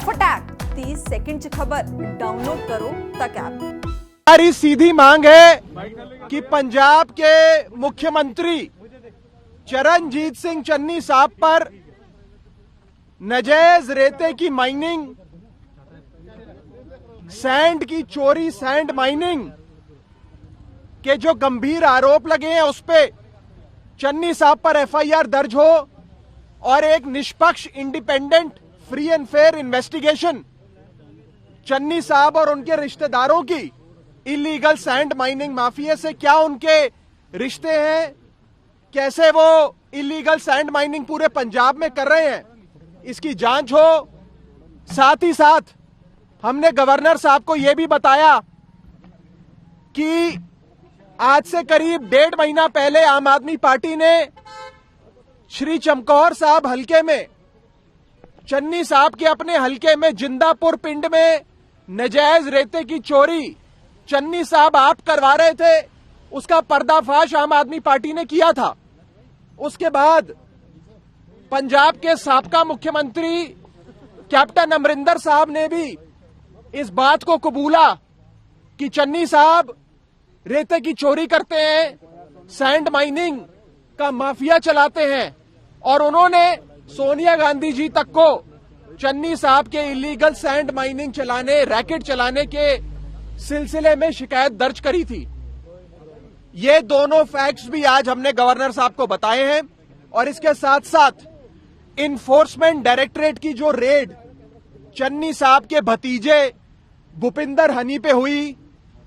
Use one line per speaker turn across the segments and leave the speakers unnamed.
फटाक 30 सेकंडची खबर डाउनलोड करो तक ऐप।
हमारी सीधी मांग है कि पंजाब के मुख्यमंत्री चरणजीत सिंह चन्नी साहब पर नाजायज रेते की माइनिंग, सैंड की चोरी, सैंड माइनिंग के जो गंभीर आरोप लगे हैं उस पे चन्नी साहब पर एफआईआर दर्ज हो और एक निष्पक्ष, independent, free and fair investigation Channi साहब और उनके रिश्तेदारों की इलीगल सैंड माइनिंग माफिया से क्या उनके रिश्ते हैं, कैसे वो इलीगल सैंड माइनिंग पूरे पंजाब में कर रहे हैं, इसकी जांच हो। साथ ही साथ हमने गवर्नर साहब को यह भी बताया कि आज से करीब 1.5 महीना पहले आम आदमी पार्टी ने श्री चमकौर साहब हलके में, चन्नी साहब के अपने हलके में जिंदापुर पिंड में नाजायज रेते की चोरी चन्नी साहब आप करवा रहे थे, उसका पर्दाफाश आम आदमी पार्टी ने किया था। उसके बाद पंजाब के साबका मुख्यमंत्री कैप्टन अमरिंदर साहब ने भी इस बात को कबूला कि चन्नी साहब रेते की चोरी करते हैं, सैंड माइनिंग का माफिया चलाते हैं, और उन्होंने सोनिया गांधी जी तक को चन्नी साहब के इलीगल सैंड माइनिंग चलाने, रैकेट चलाने के सिलसिले में शिकायत दर्ज करी थी। ये दोनों फैक्ट्स भी आज हमने गवर्नर साहब को बताए हैं। और इसके साथ साथ इन्फोर्समेंट डायरेक्टरेट की जो रेड चन्नी साहब के भतीजे भूपिंदर हनी पे हुई,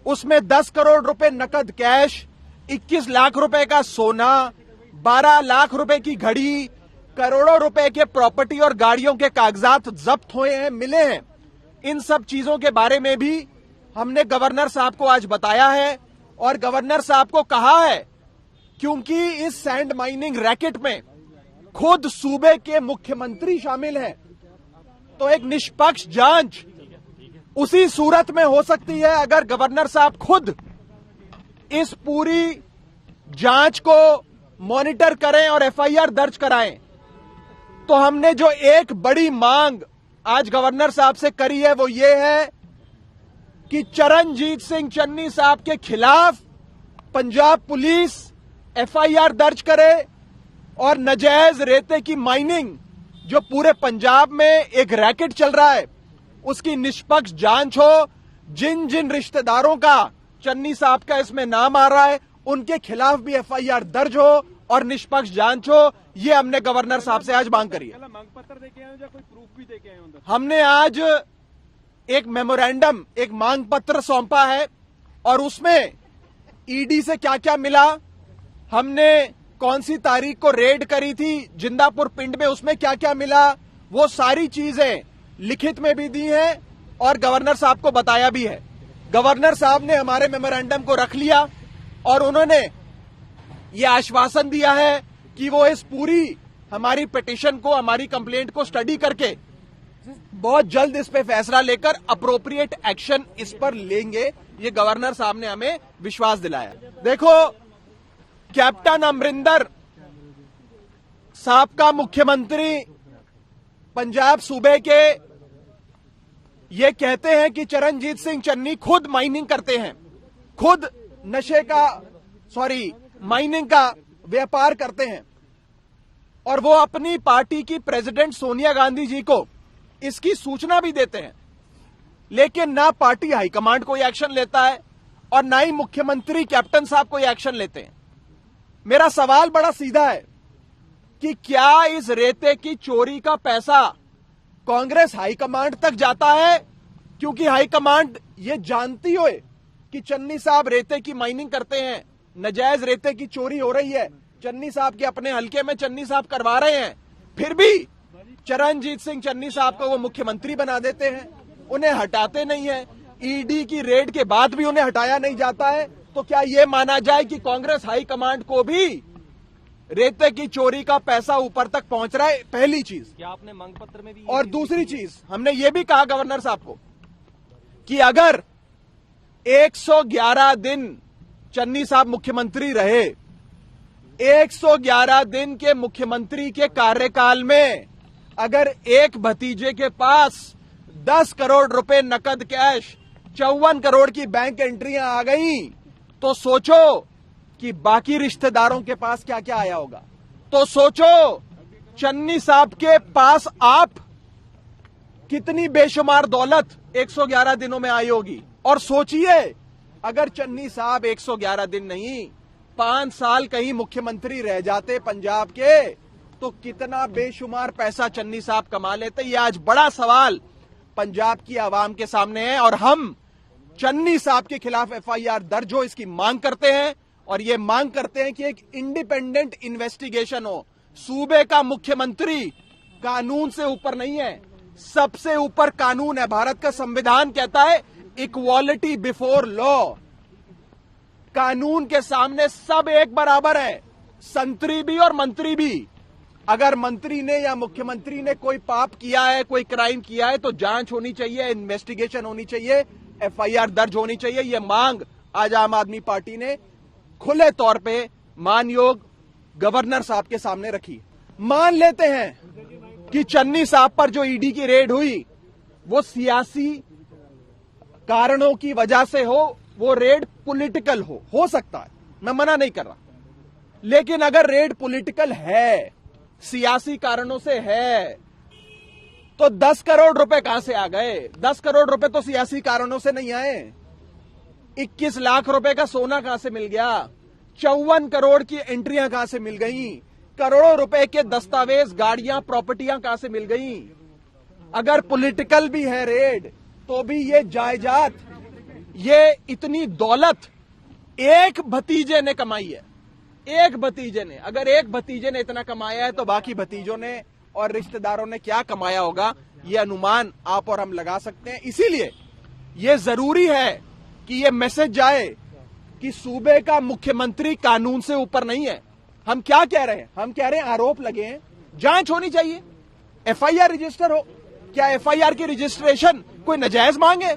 उसमें 10 करोड़ रुपए नकद कैश, 21 लाख रुपए का सोना, 12 लाख रुपए की घड़ी, करोड़ों रुपए के प्रॉपर्टी और गाड़ियों के कागजात जब्त हुए हैं, मिले हैं। इन सब चीजों के बारे में भी हमने गवर्नर साहब को आज बताया है और गवर्नर साहब को कहा है, क्योंकि इस सैंड माइनिंग रैकेट में खुद सूबे के मुख्यमंत्री शामिल हैं, तो एक निष्पक्ष जांच उसी सूरत में हो सकती है अगर गवर्नर साहब खुद इस पूरी जांच को मॉनिटर करें और एफआईआर दर्ज कराएं। तो हमने जो एक बड़ी मांग आज गवर्नर साहब से करी है वो ये है कि चरणजीत सिंह चन्नी साहब के खिलाफ पंजाब पुलिस एफआईआर दर्ज करे और नाजायज रेते की माइनिंग जो पूरे पंजाब में एक रैकेट चल रहा है उसकी निष्पक्ष जांच हो। जिन जिन रिश्तेदारों का चन्नी साहब का इसमें नाम आ रहा है उनके खिलाफ भी एफआईआर दर्ज हो और निष्पक्ष जांच हो। ये हमने गवर्नर साहब से आज मांग करी है।
मांग पत्र देके आए हो या कोई प्रूफ भी देके आए हो?
हमने आज एक मेमोरेंडम, एक मांग पत्र सौंपा है और उसमें ईडी से क्या क्या मिला, हमने कौन सी तारीख को रेड करी थी जिंदापुर पिंड में, उसमें क्या क्या मिला, वो सारी चीजें लिखित में भी दी हैं और गवर्नर साहब को बताया भी है। गवर्नर साहब ने हमारे मेमोरेंडम को रख लिया और उन्होंने ये आश्वासन दिया है कि वो इस पूरी हमारी पिटीशन को, हमारी कंप्लेंट को स्टडी करके बहुत जल्द इस पे फैसला लेकर अप्रोप्रिएट एक्शन इस पर लेंगे। ये गवर्नर साहब ने हमें विश्वास दिलाया। देखो, कैप्टन अमरिंदर साहब का मुख्यमंत्री पंजाब सूबे के ये कहते हैं कि चरणजीत सिंह चन्नी खुद माइनिंग करते हैं, खुद माइनिंग का व्यापार करते हैं और वो अपनी पार्टी की प्रेसिडेंट सोनिया गांधी जी को इसकी सूचना भी देते हैं, लेकिन ना पार्टी हाईकमांड कोई एक्शन लेता है और ना ही मुख्यमंत्री कैप्टन साहब कोई एक्शन लेते हैं। मेरा सवाल बड़ा सीधा है कि क्या इस रेते की चोरी का पैसा कांग्रेस हाईकमांड तक जाता है, क्योंकि हाईकमांड ये जानती हो कि चन्नी साहब रेते की माइनिंग करते हैं, नाजायज रेते की चोरी हो रही है, चन्नी साहब के अपने हलके में चन्नी साहब करवा रहे हैं, फिर भी चरणजीत सिंह चन्नी साहब को वो मुख्यमंत्री बना देते हैं, उन्हें हटाते नहीं है। ईडी की रेड के बाद भी उन्हें हटाया नहीं जाता है। तो क्या ये माना जाए कि कांग्रेस हाईकमांड को भी रेते की चोरी का पैसा ऊपर तक पहुंच रहा है? पहली चीज।
क्या आपने मांग पत्र में भी?
और दूसरी चीज, हमने ये भी कहा गवर्नर साहब को कि अगर 111 दिन चन्नी साहब मुख्यमंत्री रहे, 111 दिन के मुख्यमंत्री के कार्यकाल में अगर एक भतीजे के पास 10 करोड़ रुपए नकद कैश, 54 करोड़ की बैंक एंट्रियां आ गई, तो सोचो कि बाकी रिश्तेदारों के पास क्या क्या आया होगा। तो सोचो चन्नी साहब के पास आप कितनी बेशुमार दौलत 111 दिनों में आई होगी। और सोचिए अगर चन्नी साहब 111 दिन नहीं 5 साल कहीं मुख्यमंत्री रह जाते पंजाब के, तो कितना बेशुमार पैसा चन्नी साहब कमा लेते। ये आज बड़ा सवाल पंजाब की आवाम के सामने है और हम चन्नी साहब के खिलाफ एफआईआर दर्ज हो, इसकी मांग करते हैं। और ये मांग करते हैं कि एक इंडिपेंडेंट इन्वेस्टिगेशन हो। सूबे का मुख्यमंत्री कानून से ऊपर नहीं है, सबसे ऊपर कानून है। भारत का संविधान कहता है इक्वालिटी बिफोर लॉ, कानून के सामने सब एक बराबर है, संतरी भी और मंत्री भी। अगर मंत्री ने या मुख्यमंत्री ने कोई पाप किया है, कोई क्राइम किया है, तो जांच होनी चाहिए, इन्वेस्टिगेशन होनी चाहिए, एफआईआर दर्ज होनी चाहिए। यह मांग आज आम आदमी पार्टी ने खुले तौर पे मानयोग गवर्नर साहब के सामने रखी। मान लेते हैं कि चन्नी साहब पर जो ईडी की रेड हुई वो सियासी कारणों की वजह से हो, वो रेड पॉलिटिकल हो सकता है, मैं मना नहीं कर रहा। लेकिन अगर रेड पॉलिटिकल है, सियासी कारणों से है, तो 10 करोड़ रुपए कहां से आ गए? 10 करोड़ रुपए तो सियासी कारणों से नहीं आए। 21 लाख रुपए का सोना कहां से मिल गया? 54 करोड़ की एंट्रियां कहां से मिल गई? करोड़ों रुपए के दस्तावेज, गाड़ियां, प्रॉपर्टियां कहां से मिल गई? अगर पॉलिटिकल भी है रेड, तो भी ये जायदाद, ये इतनी दौलत एक भतीजे ने कमाई है। एक भतीजे ने, अगर एक भतीजे ने इतना कमाया है, तो बाकी भतीजों ने और रिश्तेदारों ने क्या कमाया होगा, ये अनुमान आप और हम लगा सकते हैं। इसीलिए ये जरूरी है कि ये मैसेज जाए कि सूबे का मुख्यमंत्री कानून से ऊपर नहीं है। हम क्या कह रहे हैं? हम कह रहे हैं आरोप लगे हैं, जांच होनी चाहिए, एफआईआर रजिस्टर हो। क्या एफआईआर की रजिस्ट्रेशन कोई नाजायज मांग है?